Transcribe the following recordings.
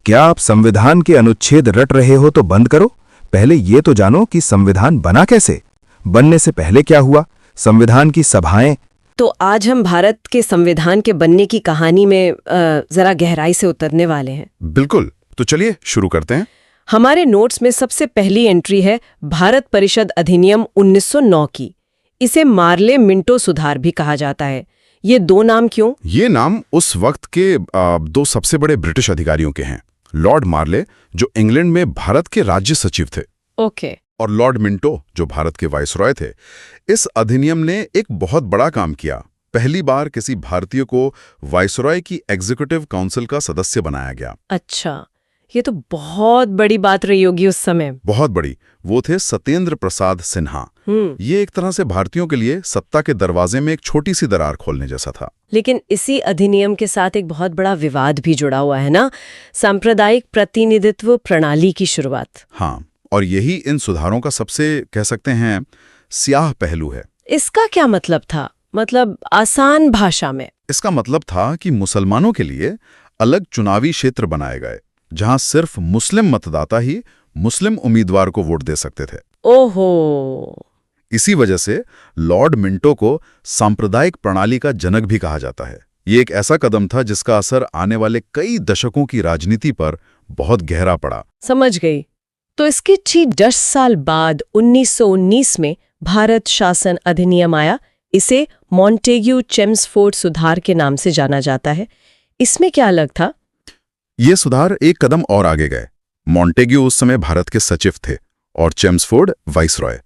क्या आप संविधान के अनुच्छेद रट रहे हो तो बंद करो। पहले ये तो जानो कि संविधान बना कैसे, बनने से पहले क्या हुआ, संविधान की सभाएं। तो आज हम भारत के संविधान के बनने की कहानी में जरा गहराई से उतरने वाले हैं। बिल्कुल, तो चलिए शुरू करते हैं। हमारे नोट्स में सबसे पहली एंट्री है भारत परिषद अधिनियम 1909 की। इसे मार्ले मिंटो सुधार भी कहा जाता है। ये दो नाम क्यों? ये नाम उस वक्त के दो सबसे बड़े ब्रिटिश अधिकारियों के हैं। लॉर्ड मार्ले, जो इंग्लैंड में भारत के राज्य सचिव थे, ओके, और लॉर्ड मिंटो, जो भारत के वायसरॉय थे। इस अधिनियम ने एक बहुत बड़ा काम किया। पहली बार किसी भारतीय को वायसरॉय की एग्जीक्यूटिव काउंसिल का सदस्य बनाया गया। अच्छा, ये तो बहुत बड़ी बात रही होगी उस समय। बहुत बड़ी। वो थे सत्येंद्र प्रसाद सिन्हा। ये एक तरह से भारतीयों के लिए सत्ता के दरवाजे में एक छोटी सी दरार खोलने जैसा था। लेकिन इसी अधिनियम के साथ एक बहुत बड़ा विवाद भी जुड़ा हुआ है ना, सांप्रदायिक प्रतिनिधित्व प्रणाली की शुरुआत। हाँ, और यही इन सुधारों का सबसे, कह सकते हैं, स्याह पहलू है। इसका क्या मतलब था? मतलब आसान भाषा में इसका मतलब था कि मुसलमानों के लिए अलग चुनावी क्षेत्र बनाए गए, जहां सिर्फ मुस्लिम मतदाता ही मुस्लिम उम्मीदवार को वोट दे सकते थे। ओहो, इसी वजह से लॉर्ड मिंटो को सांप्रदायिक प्रणाली का जनक भी कहा जाता है। ये एक ऐसा कदम था जिसका असर आने वाले कई दशकों की राजनीति पर बहुत गहरा पड़ा। समझ गई। तो इसके ठीक 10 साल बाद 1919 में भारत शासन अधिनियम आया। इसे मॉन्टेग्यू चेम्सफोर्ड सुधार के नाम से जाना जाता है। इसमें क्या अलग था? ये सुधार एक कदम और आगे गए। मॉन्टेग्यू उस समय भारत के सचिव थे और चेम्सफोर्ड वाइसरॉय।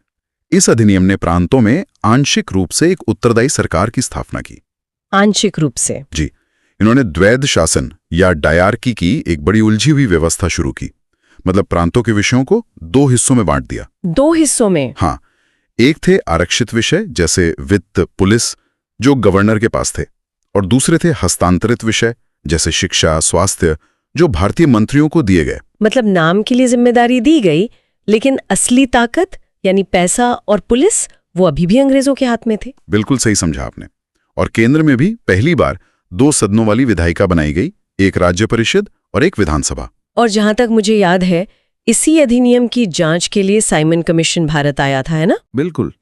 इस अधिनियम ने प्रांतों में आंशिक रूप से एक उत्तरदायी सरकार की स्थापना की। आंशिक रूप से? जी, इन्होंने द्वैध शासन या डायरकी की एक बड़ी उलझी हुई व्यवस्था शुरू की। मतलब प्रांतों के विषयों को दो हिस्सों में बांट दिया। दो हिस्सों में? हाँ, एक थे आरक्षित विषय जैसे वित्त, पुलिस, जो गवर्नर के पास थे, और दूसरे थे हस्तांतरित विषय जैसे शिक्षा, स्वास्थ्य, जो भारतीय मंत्रियों को दिए गए। मतलब नाम के लिए जिम्मेदारी दी गई, लेकिन असली ताकत यानी पैसा और पुलिस वो अभी भी अंग्रेजों के हाथ में थे। बिल्कुल सही समझा आपने। और केंद्र में भी पहली बार 2 सदनों वाली विधायिका बनाई गई, एक राज्य परिषद और एक विधानसभा। और जहां तक मुझे याद है, इसी अधिनियम की जांच के लिए साइमन कमीशन भारत आया था, है ना? बिल्कुल।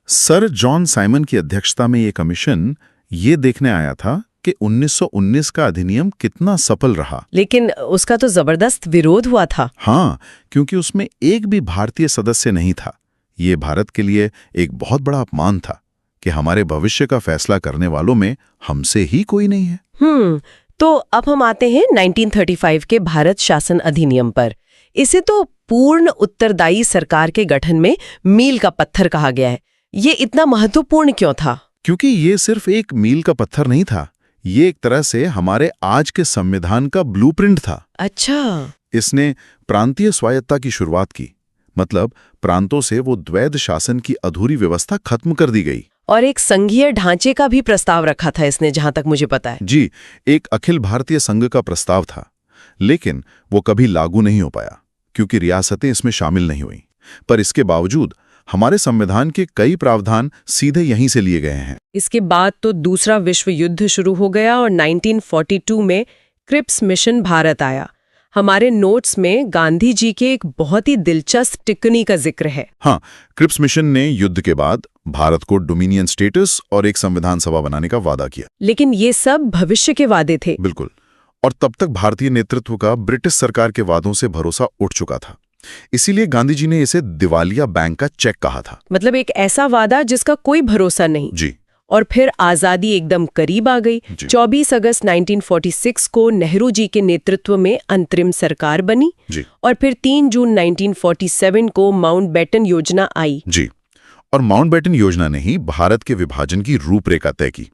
सर जॉन साइमन की अध्यक्षता में ये कमीशन ये देखने आया था कि 1919 का अधिनियम कितना सफल रहा। लेकिन उसका तो जबरदस्त विरोध हुआ था। हाँ, क्योंकि उसमें एक भी भारतीय सदस्य नहीं था। ये भारत के लिए एक बहुत बड़ा अपमान था कि हमारे भविष्य का फैसला करने वालों में हमसे ही कोई नहीं है। तो अब हम आते हैं 1935 के भारत शासन अधिनियम पर। इसे तो पूर्ण उत्तरदायी सरकार के गठन में मील का पत्थर कहा गया है। ये इतना महत्वपूर्ण क्यों था? क्योंकि ये सिर्फ एक मील का पत्थर नहीं था, ये एक तरह से हमारे आज के संविधान का ब्लूप्रिंट था। अच्छा। इसने प्रांतीय स्वायत्ता की शुरुआत की। मतलब प्रांतों से वो द्वैध शासन की अधूरी व्यवस्था खत्म कर दी गई। और एक संघीय ढांचे का भी प्रस्ताव रखा था इसने, जहां तक मुझे पता है। जी, एक अखिल भारतीय संघ का प्रस्ताव था, लेकिन वो कभी लागू नहीं हो पाया क्योंकि रियासतें इसमें शामिल नहीं हुईं। पर इसके बावजूद हमारे संविधान के कई प्रावधान सीधे यहीं से लिए गए हैं। इसके बाद तो दूसरा विश्व युद्ध शुरू हो गया और 1942 में क्रिप्स मिशन भारत आया। हमारे नोट्स में गांधी जी के एक बहुत ही दिलचस्प टिप्पणी का जिक्र है। हाँ, क्रिप्स मिशन ने युद्ध के बाद भारत को डोमिनियन स्टेटस और एक संविधान सभा बनाने का वादा किया। लेकिन ये सब भविष्य के वादे थे। बिल्कुल। और तब तक भारतीय नेतृत्व का ब्रिटिश सरकार के वादों से भरोसा उठ चुका था। इसीलिए गांधी जी ने इसे दिवालिया बैंक का चेक कहा था। मतलब एक ऐसा वादा जिसका कोई भरोसा नहीं। जी। और फिर आजादी एकदम करीब आ गई। 24 अगस्त 1946 को नेहरू जी के नेतृत्व में अंतरिम सरकार बनी। जी। और फिर 3 जून 1947 को माउंटबेटन योजना आई। जी। और माउंटबेटन योजना ने ही भारत के विभाजन की रूपरेखा तय की।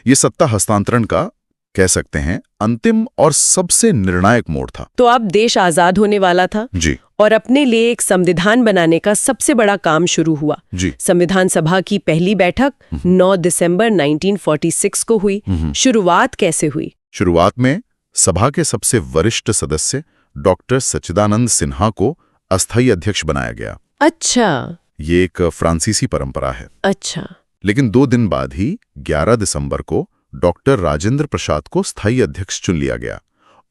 ये सत्ता हस्तांतरण का, कह सकते हैं, अंतिम और सबसे निर्णायक मोड़ था। तो अब देश आजाद होने वाला था। जी। और अपने लिए एक संविधान बनाने का सबसे बड़ा काम शुरू हुआ। जी। संविधान सभा की पहली बैठक 9 दिसंबर 1946 को हुई। शुरुआत कैसे हुई? शुरुआत में सभा के सबसे वरिष्ठ सदस्य डॉक्टर सच्चिदानंद सिन्हा को अस्थायी अध्यक्ष बनाया गया। अच्छा। ये एक फ्रांसीसी परंपरा है। अच्छा। लेकिन 2 दिन बाद ही 11 दिसंबर को डॉक्टर राजेंद्र प्रसाद को स्थायी अध्यक्ष चुन लिया गया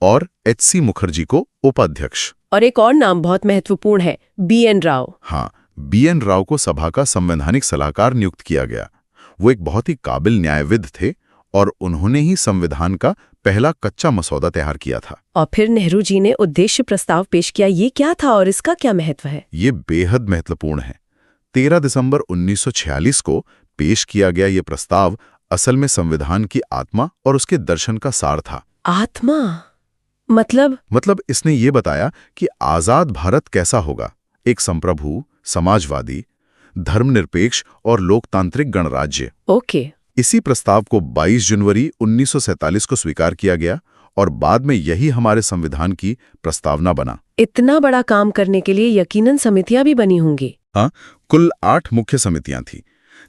और H.C. मुखर्जी को उपाध्यक्ष। और एक और नाम बहुत महत्वपूर्ण है, B.N. राव। हाँ, B.N. राव को सभा का संवैधानिक सलाहकार नियुक्त किया गया। वो एक बहुत ही काबिल न्यायविद थे और उन्होंने ही संविधान का पहला कच्चा मसौदा तैयार किया था। और फिर नेहरू जी ने उद्देश्य प्रस्ताव पेश किया। ये क्या था और इसका क्या महत्व है? ये बेहद महत्वपूर्ण है। 13 दिसंबर 1946 को पेश किया गया ये प्रस्ताव असल में संविधान की आत्मा और उसके दर्शन का सार था। आत्मा मतलब इसने ये बताया कि आजाद भारत कैसा होगा, एक संप्रभु, समाजवादी, धर्मनिरपेक्ष और लोकतांत्रिक गणराज्य। ओके। इसी प्रस्ताव को 22 जनवरी 1947 को स्वीकार किया गया और बाद में यही हमारे संविधान की प्रस्तावना बना। इतना बड़ा काम करने के लिए यकीनन समितियां भी बनी होंगी। हाँ, कुल 8 मुख्य समितियां थीं,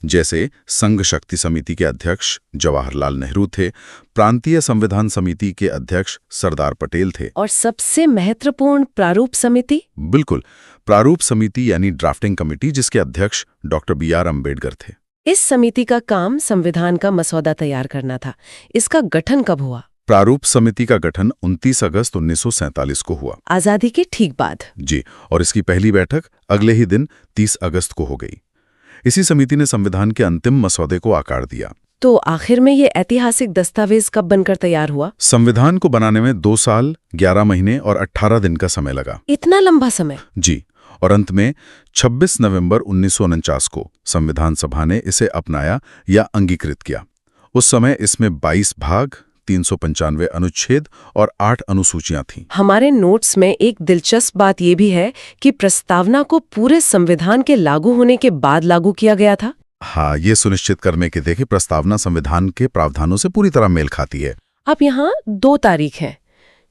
जैसे संघ शक्ति समिति के अध्यक्ष जवाहरलाल नेहरू थे, प्रांतीय संविधान समिति के अध्यक्ष सरदार पटेल थे, और सबसे महत्वपूर्ण प्रारूप समिति? बिल्कुल, प्रारूप समिति यानी ड्राफ्टिंग कमेटी, जिसके अध्यक्ष डॉक्टर B.R. अम्बेडकर थे। इस समिति का काम संविधान का मसौदा तैयार करना था। इसका गठन कब हुआ? प्रारूप समिति का गठन 29 अगस्त 1947 को हुआ, आजादी के ठीक बाद। जी, और इसकी पहली बैठक अगले ही दिन 30 अगस्त को हो गई। इसी समिति ने संविधान के अंतिम मसौदे को आकार दिया। तो आखिर में ये ऐतिहासिक दस्तावेज कब बनकर तैयार हुआ? संविधान को बनाने में 2 साल 11 महीने और 18 दिन का समय लगा। इतना लंबा समय? जी, और अंत में 26 नवंबर 1949 को संविधान सभा ने इसे अपनाया या अंगीकृत किया। उस समय इसमें 22 भाग, 395 अनुच्छेद और 8 अनुसूचियां थीं। हमारे नोट्स में एक दिलचस्प बात यह भी है कि प्रस्तावना को पूरे संविधान के लागू होने के बाद लागू किया गया था। हाँ, ये सुनिश्चित करने के लिए कि प्रस्तावना संविधान के प्रावधानों से पूरी तरह मेल खाती है। अब यहाँ 2 तारीख हैं,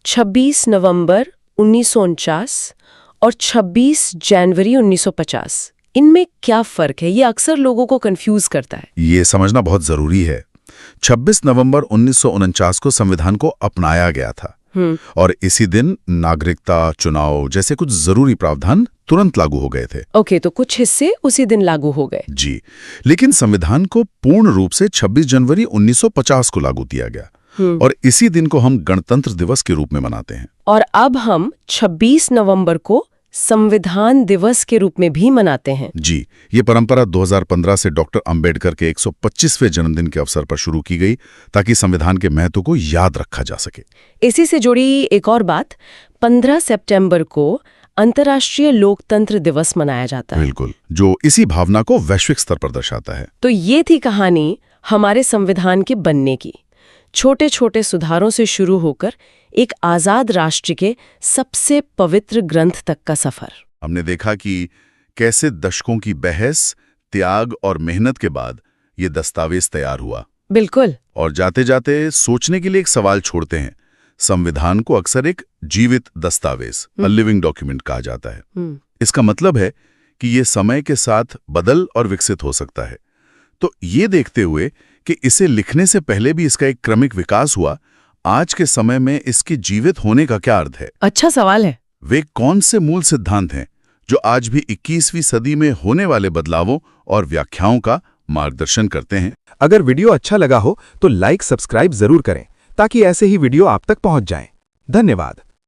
26 नवंबर 1949 और 26 जनवरी 1950। इनमें क्या फर्क है? ये अक्सर लोगों को कंफ्यूज करता है। ये समझना बहुत जरूरी है। 26 नवंबर 1949 को संविधान को अपनाया गया था और इसी दिन नागरिकता, चुनाव जैसे कुछ जरूरी प्रावधान तुरंत लागू हो गए थे। ओके, तो कुछ हिस्से उसी दिन लागू हो गए। जी, लेकिन संविधान को पूर्ण रूप से 26 जनवरी 1950 को लागू किया गया और इसी दिन को हम गणतंत्र दिवस के रूप में मनाते हैं। और अब हम 26 नवंबर को संविधान दिवस के रूप में भी मनाते हैं। जी, ये परंपरा 2015 से डॉक्टर अंबेडकर के 125वें जन्मदिन के अवसर पर शुरू की गई ताकि संविधान के महत्व को याद रखा जा सके। इसी से जुड़ी एक और बात, 15 सितंबर को अंतर्राष्ट्रीय लोकतंत्र दिवस मनाया जाता है। बिल्कुल, जो इसी भावना को वैश्विक स्तर पर दर्शाता है। तो ये थी कहानी हमारे संविधान के बनने की। छोटे छोटे सुधारों से शुरू होकर एक आजाद राष्ट्र के सबसे पवित्र ग्रंथ तक का सफर। हमने देखा कि कैसे दशकों की बहस, त्याग और मेहनत के बाद ये दस्तावेज तैयार हुआ। बिल्कुल। और जाते जाते सोचने के लिए एक सवाल छोड़ते हैं। संविधान को अक्सर एक जीवित दस्तावेज, अ लिविंग डॉक्यूमेंट कहा जाता है। इसका मतलब है कि ये समय के साथ बदल और विकसित हो सकता है। तो ये देखते हुए कि इसे लिखने से पहले भी इसका एक क्रमिक विकास हुआ, आज के समय में इसके जीवित होने का क्या अर्थ है? अच्छा सवाल है। वे कौन से मूल सिद्धांत हैं जो आज भी 21वीं सदी में होने वाले बदलावों और व्याख्याओं का मार्गदर्शन करते हैं? अगर वीडियो अच्छा लगा हो तो लाइक, सब्सक्राइब जरूर करें ताकि ऐसे ही वीडियो आप तक पहुंच जाएं। धन्यवाद।